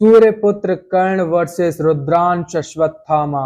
सूर्यपुत्र कर्ण versus Rudransh Ashwatthama.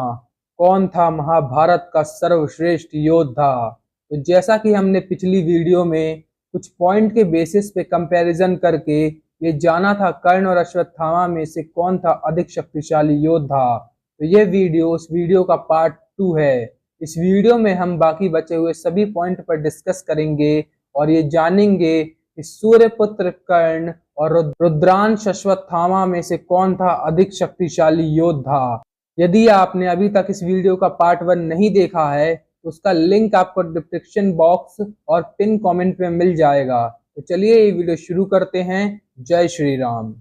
कौन था महाभारत का सर्वश्रेष्ठ योद्धा? तो जैसा कि हमने पिछली वीडियो में कुछ पॉइंट के बेसिस पे कंपैरिजन करके ये जाना था कर्ण और अश्वत्थामा में से कौन था अधिक शक्तिशाली योद्धा। तो ये वीडियो उस वीडियो का पार्ट 2 है। इस वीडियो में हम बाकी बचे हुए सभी पॉइंट पर डिस्कस करेंगे और ये जानेंगे कि सूर्यपुत्र कर्ण और रुद्रांश अश्वत्थामा में से कौन था अधिक शक्तिशाली योद्धा। यदि आपने अभी तक इस वीडियो का पार्ट 1 नहीं देखा है तो उसका लिंक आपको डिस्क्रिप्शन बॉक्स और पिन कमेंट में मिल जाएगा। तो चलिए ये वीडियो शुरू करते हैं। जय श्री राम।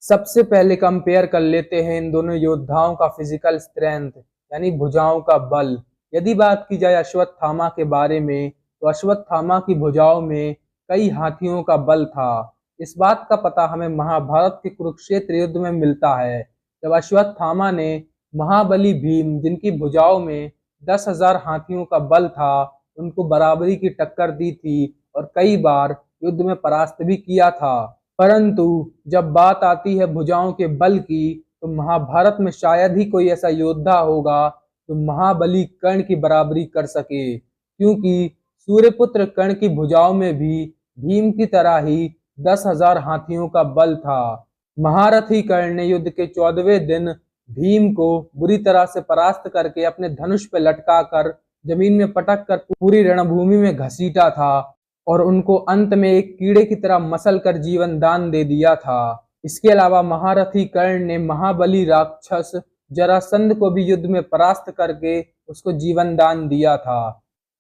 सबसे पहले कंपेयर कर लेते हैं इन दोनों योद्धाओं का फिजिकल स्ट्रेंथ यानी भुजाओं का बल। यदि बात की जाए अश्वत्थामा के बारे में तो अश्वत्थामा की भुजाओं में कई हाथियों का बल था। इस बात का पता हमें महाभारत के कुरुक्षेत्र युद्ध में मिलता है, जब अश्वत्थामा ने महाबली भीम, जिनकी भुजाओं में 10,000 हाथियों का बल था, उनको बराबरी की टक्कर दी थी और कई बार युद्ध में परास्त भी किया था। परंतु जब बात आती है भुजाओं के बल की तो महाभारत में शायद ही कोई ऐसा योद्धा होगा जो महाबली कर्ण की बराबरी कर सके, क्योंकि सूर्यपुत्र कर्ण की भुजाओं में भी भीम की तरह ही 10,000 हाथियों का बल था। महारथी कर्ण ने युद्ध के 14वें दिन भीम को बुरी तरह से परास्त करके अपने धनुष पे लटका कर जमीन में पटक कर पूरी रणभूमि में घसीटा था और उनको अंत में एक कीड़े की तरह मसल कर जीवन दान दे दिया था। इसके अलावा महारथी कर्ण ने महाबली राक्षस जरासंध को भी युद्ध में परास्त करके उसको जीवन दान दिया था।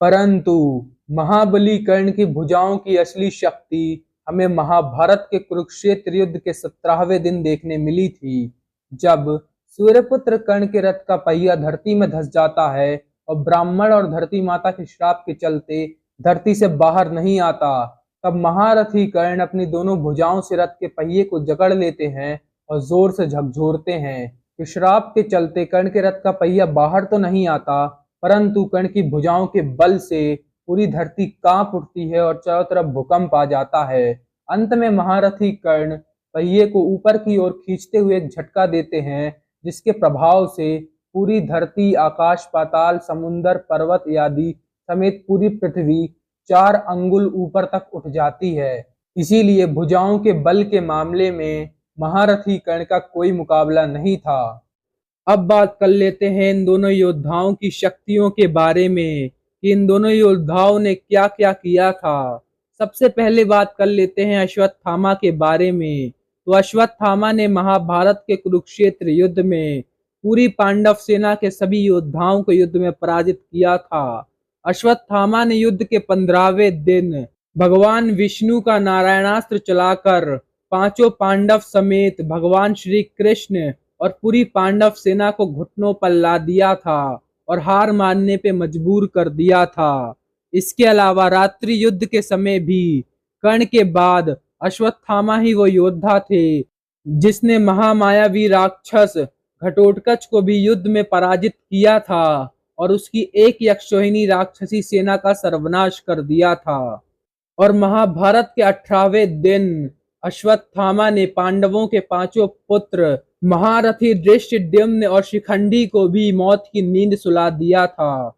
परंतु महाबली कर्ण की भुजाओं की असली शक्ति हमें महाभारत के कुरुक्षेत्र युद्ध के 17वें दिन देखने मिली थी, जब सूर्यपुत्र कर्ण के रथ का पहिया धरती में धंस जाता है और ब्राह्मण और धरती माता के श्राप के चलते धरती से बाहर नहीं आता। तब महारथी कर्ण अपनी दोनों भुजाओं से रथ के पहिए को जकड़ लेते हैं और जोर से झकझोरते हैं कि श्राप के चलते कर्ण के रथ का पहिया बाहर तो नहीं आता, परंतु कर्ण की भुजाओं के बल से पूरी धरती कांप उठती है और चारों तरफ भूकंप आ जाता है। अंत में महारथी कर्ण पहिए को ऊपर की ओर खींचते हुए एक झटका देते हैं, जिसके प्रभाव से पूरी धरती, आकाश, पाताल, समुंदर, पर्वत आदि समेत पूरी पृथ्वी 4 अंगुल ऊपर तक उठ जाती है। इसीलिए भुजाओं के बल के मामले में महारथी कर्ण का कोई मुकाबला नहीं था। अब बात कर लेते हैं इन दोनों योद्धाओं की शक्तियों के बारे में कि इन दोनों योद्धाओं ने क्या क्या किया था। सबसे पहले बात कर लेते हैं अश्वत्थामा के बारे में। तो अश्वत्थामा ने महाभारत के कुरुक्षेत्र युद्ध में पूरी पांडव सेना के सभी योद्धाओं को युद्ध में पराजित किया था। अश्वत्थामा ने युद्ध के 15वें दिन भगवान विष्णु का नारायणास्त्र चलाकर पांचों पांडव समेत भगवान श्री कृष्ण और पूरी पांडव सेना को घुटनों पर ला दिया था और हार मानने पे मजबूर कर दिया था। इसके अलावा रात्रि युद्ध के समय भी कर्ण के बाद अश्वत्थामा ही वो योद्धा थे जिसने महामायावी राक्षस घटोत्कच को भी युद्ध में पराजित किया था और उसकी एक यक्षोहिणी राक्षसी सेना का सर्वनाश कर दिया था। और महाभारत के 18वें दिन अश्वत्थामा ने पांडवों के 5 पुत्र महारथी धृष्टद्युम्न और शिखंडी को भी मौत की नींद सुला दिया था।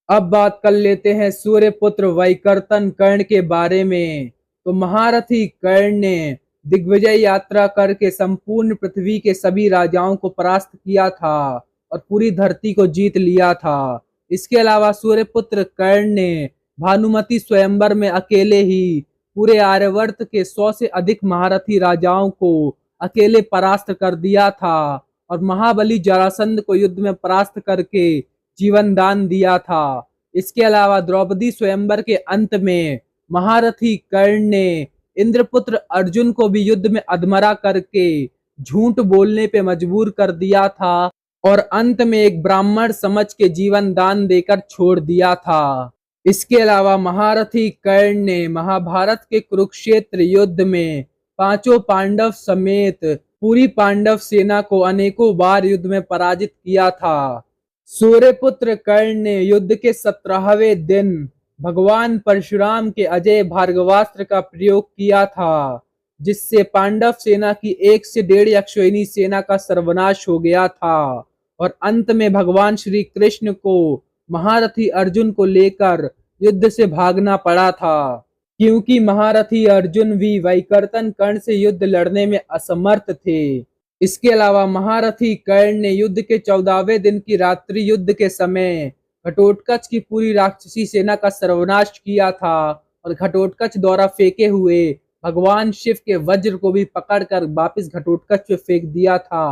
अब बात कर लेते हैं सूर्यपुत्र वैकर्तन कर्ण के बारे में। तो महारथी कर्ण ने दिग्विजय यात्रा करके संपूर्ण पृथ्वी के सभी राजाओं को परास्त किया था और पूरी धरती को जीत लिया था। इसके अलावा सूर्यपुत्र कर्ण ने भानुमति स्वयंवर में अकेले ही पूरे आर्यवर्त के 100 से अधिक महारथी राजाओं को अकेले परास्त कर दिया था और महाबली जरासंध को युद्ध में परास्त करके जीवन दान दिया था। इसके अलावा द्रौपदी स्वयंवर के अंत में महारथी कर्ण ने इंद्रपुत्र अर्जुन को भी युद्ध में अधमरा करके झूठ बोलने पे मजबूर कर दिया था और अंत में एक ब्राह्मण समझ के जीवन दान देकर छोड़ दिया था। इसके अलावा महारथी कर्ण ने महाभारत के कुरुक्षेत्र युद्ध में 5 पांडव समेत पूरी पांडव सेना को अनेकों बार युद्ध में पराजित किया था। सूर्यपुत्र कर्ण ने युद्ध के 17वें दिन भगवान परशुराम के अजय भार्गवास्त्र का प्रयोग किया था, जिससे पांडव सेना की 1 से 1.5 यक्षयोनी सेना का सर्वनाश हो गया था और अंत में भगवान श्री कृष्ण को महारथी अर्जुन को लेकर युद्ध से भागना पड़ा था, क्योंकि महारथी अर्जुन भी वैकर्तन कर्ण से युद्ध लड़ने में असमर्थ थे। इसके अलावा महारथी कर्ण ने युद्ध के 14वें दिन की रात्रि युद्ध के समय घटोत्कच की पूरी राक्षसी सेना का सर्वनाश किया था और घटोत्कच द्वारा फेंके हुए भगवान शिव के वज्र को भी पकड़कर वापस घटोत्कच पे फेंक दिया था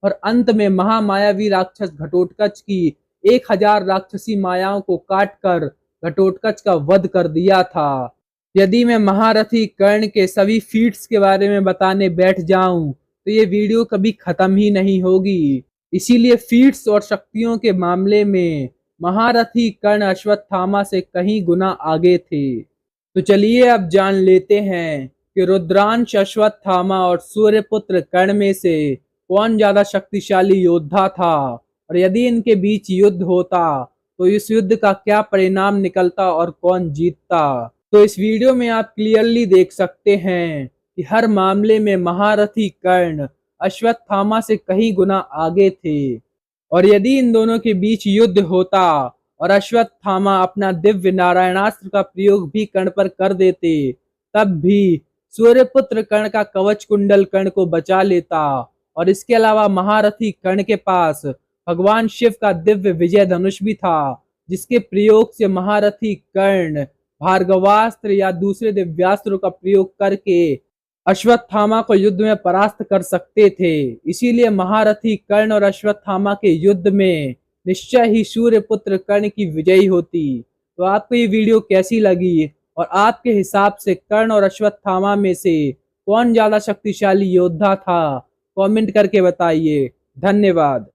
और अंत में महामायावी राक्षस घटोत्कच की 1000 राक्षसी मायाओं को काटकर घटोत्कच का वध कर दिया था। यदि मैं महारथी कर्ण के सभी फीट्स के बारे में बताने बैठ जाऊं तो ये वीडियो कभी खत्म ही नहीं होगी। इसीलिए फीट्स और शक्तियों के मामले में महारथी कर्ण अश्वत्थामा से कहीं गुना आगे थे। तो चलिए अब जान लेते हैं कि रुद्रांश अश्वत्थामा और सूर्यपुत्र कर्ण में से कौन ज्यादा शक्तिशाली योद्धा था और यदि इनके बीच युद्ध होता तो इस युद्ध का क्या परिणाम निकलता और कौन जीतता। तो इस वीडियो में आप क्लियरली देख सकते हैं कि हर मामले में महारथी कर्ण अश्वत्थामा से कहीं गुना आगे थे और यदि इन दोनों के बीच युद्ध होता और अश्वत्थामा अपना दिव्य नारायणास्त्र का प्रयोग भी कर्ण पर कर देते तब भी सूर्यपुत्र कर्ण का कवच कुंडल कर्ण को बचा लेता और इसके अलावा महारथी कर्ण के पास भगवान शिव का दिव्य विजय धनुष भी था, जिसके प्रयोग से महारथी कर्ण भार्गवास्त्र या दूसरे दिव्यास्त्रों का प्रयोग करके अश्वत्थामा को युद्ध में परास्त कर सकते थे। इसीलिए महारथी कर्ण और अश्वत्थामा के युद्ध में निश्चय ही सूर्यपुत्र कर्ण की विजयी होती। तो आपको ये वीडियो कैसी लगी और आपके हिसाब से कर्ण और अश्वत्थामा में से कौन ज्यादा शक्तिशाली योद्धा था, कमेंट करके बताइए। धन्यवाद।